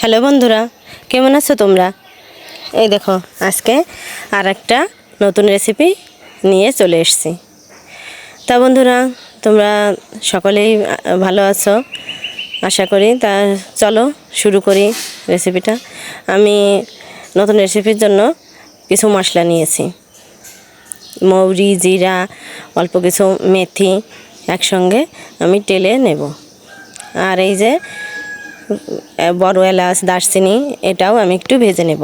Hello বন্ধুরা, কেমন আছো তোমরা? এই দেখো আজকে আর একটা নতুন রেসিপি নিয়ে চলে এসেছি। তা বন্ধুরা, তোমরা সকলেই ভালো আছো আশা করি। তা চলো শুরু করি রেসিপিটা। আমি নতুন রেসিপির জন্য কিছু মশলা নিয়েছি। মৌরি, জিরা, অল্প কিছু মেথি একসঙ্গে আমি টেলে নেব। আর এই যে বড় এলাচ, দারচিনি, এটাও আমি একটু ভেজে নেব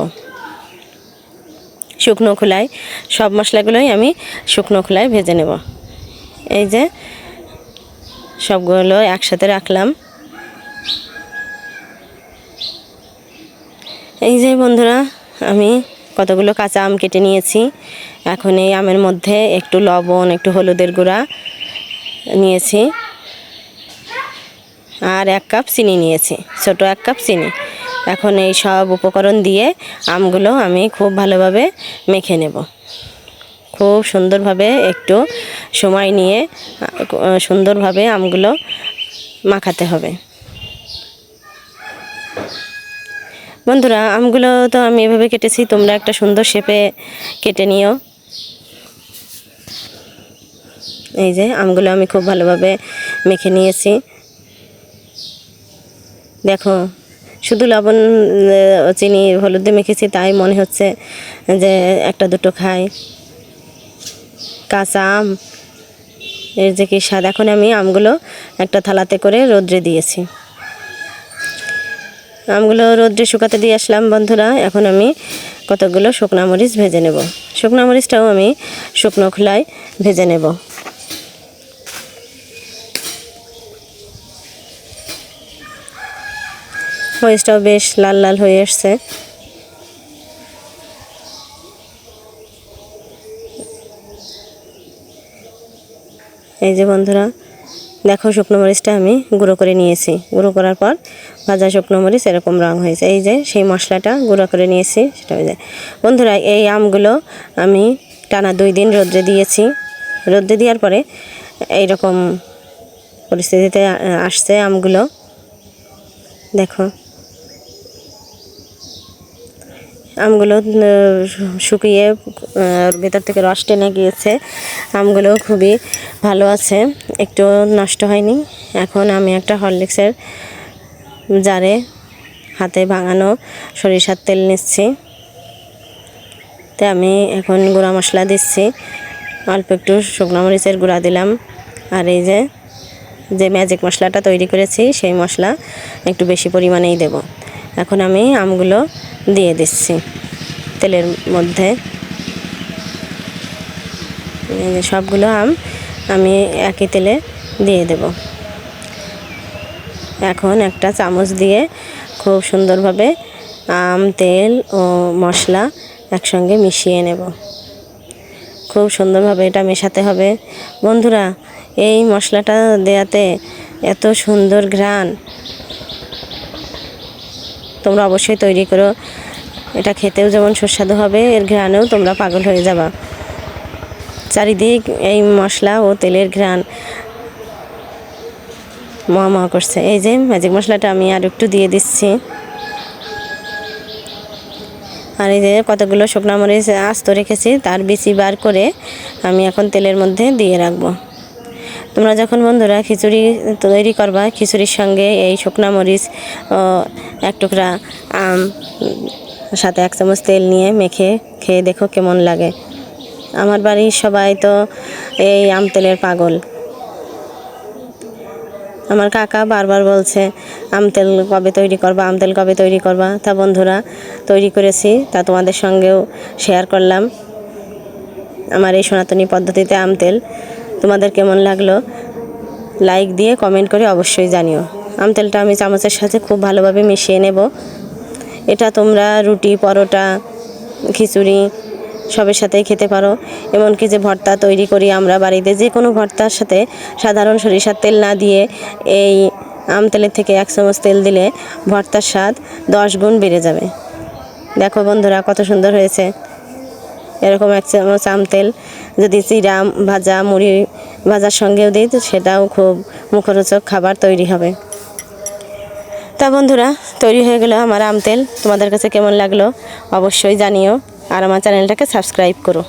শুকনো খোলায়। সব মশলাগুলোই আমি শুকনো খোলায় ভেজে নেব। এই যে সবগুলো একসাথে রাখলাম। এই যে বন্ধুরা, আমি কতগুলো কাঁচা আম কেটে নিয়েছি। এখন এই আমের মধ্যে একটু লবণ, একটু হলুদের গুঁড়া নিয়েছি, আর 1 কাপ চিনি নিয়েছি, ছোট 1 কাপ চিনি। এখন এই সব উপকরণ দিয়ে আমগুলো আমি খুব ভালোভাবে মেখে নেব। খুব সুন্দরভাবে একটু সময় নিয়ে সুন্দরভাবে আমগুলো মাখাতে হবে। বন্ধুরা, আমগুলো তো আমি এভাবে কেটেছি, তোমরা একটা সুন্দর শেপে কেটে নিও। এই যে আমগুলো আমি খুব ভালোভাবে মেখে নিয়েছি। দেখো, শুধু লবণ, চিনি, হলুদ দিয়ে মেখেছি, তাই মনে হচ্ছে যে একটা দুটো খাই। কাঁচা আম এর যে কি স্বাদ। এখন আমি আমগুলো একটা থালাতে করে রোদ্রে দিয়েছি। আমগুলো রোদ্রে শুকাতে দিয়ে আসলাম বন্ধুরা। এখন আমি কতগুলো শুকনো মরিচ ভেজে নেব। শুকনো মরিচটাও আমি শুকনো খোলায় ভেজে নেব। মরিচটাও বেশ লাল লাল হয়ে আসছে। এই যে বন্ধুরা, দেখো শুকনো মরিচটা আমি গুঁড়ো করে নিয়েছি। গুঁড়ো করার পর ভাজা শুকনো মরিচ এরকম রং হয়েছে। এই যে সেই মশলাটা গুঁড়ো করে নিয়েছি, সেটা হয়ে যায়। বন্ধুরা, এই আমগুলো আমি টানা 2 দিন রোদ্রে দিয়েছি। রোদ্রে দেওয়ার পরে এইরকম পরিস্থিতিতে আসছে আমগুলো। দেখো আমগুলো শুকিয়ে ভেতর থেকে রস টেনে গিয়েছে। আমগুলো খুবই ভালো আছে, একটু নষ্ট হয়নি। এখন আমি একটা হরলিক্সের জারে হাতে ভাঙানো সরিষার তেল নিচ্ছি। তো আমি এখন গুঁড়া মশলা দিচ্ছি। অল্প একটু শুকনো মরিচের গুঁড়া দিলাম। আর এই যে যে ম্যাজিক মশলাটা তৈরি করেছি, সেই মশলা একটু বেশি পরিমাণেই দেব। এখন আমি আমগুলো দিয়ে দিচ্ছি তেলের মধ্যে। সবগুলো আম আমি একই তেলে দিয়ে দেব। এখন একটা চামচ দিয়ে খুব সুন্দরভাবে আম, তেল ও মশলা একসঙ্গে মিশিয়ে নেব। খুব সুন্দরভাবে এটা মেশাতে হবে। বন্ধুরা, এই মশলাটা দেওয়াতে এত সুন্দর ঘ্রাণ, তোমরা অবশ্যই তৈরি করো। এটা খেতেও যেমন সুস্বাদু হবে, এর ঘ্রাণেও তোমরা পাগল হয়ে যাবা। চারিদিক এই মশলা ও তেলের ঘ্রাণ মহা করছে। এই যে ম্যাজিক মশলাটা আমি আর একটু দিয়ে দিচ্ছি। আর এই যে কতগুলো শুকনো মরিচ আস্ত রেখেছি, তার বিচি বার করে আমি এখন তেলের মধ্যে দিয়ে রাখবো। তোমরা যখন বন্ধুরা খিচুড়ি তৈরি করবা, খিচুড়ির সঙ্গে এই শুকনো মরিচ ও 1 টুকরা আম সাথে 1 চামচ তেল নিয়ে মেখে খেয়ে দেখো কেমন লাগে। আমার বাড়ির সবাই তো এই আম তেলের পাগল। আমার কাকা বারবার বলছে, আম তেল কবে তৈরি করবা, আম তেল কবে তৈরি করবা। তা বন্ধুরা, তৈরি করেছি, তা তোমাদের সঙ্গেও শেয়ার করলাম আমার এই সনাতনী পদ্ধতিতে আম তেল। তোমাদের কেমন লাগলো লাইক দিয়ে কমেন্ট করে অবশ্যই জানিও। আম তেলটা আমি চামচের সাথে খুব ভালোভাবে মিশিয়ে নেব। এটা তোমরা রুটি, পরোটা, খিচুড়ি সবের সাথেই খেতে পারো। এমনকি যে ভর্তা তৈরি করি আমরা বাড়িতে, যে কোনো ভর্তার সাথে সাধারণ সরিষার তেল না দিয়ে এই আম তেলের থেকে 1 চামচ তেল দিলে ভর্তার স্বাদ 10 গুণ বেড়ে যাবে। দেখো বন্ধুরা, কত সুন্দর হয়েছে। এরকম 1 চামচ আম তেল যদি চিড়া ভাজা, মুড়ি ভাজার সঙ্গেও দিই, তো সেটাও খুব মুখরোচক খাবার তৈরি হবে। তা বন্ধুরা, তৈরি হয়ে গেল আমার আম তেল। তোমাদের কাছে কেমন লাগলো অবশ্যই জানিও, আর আমার চ্যানেলটাকে সাবস্ক্রাইব করো।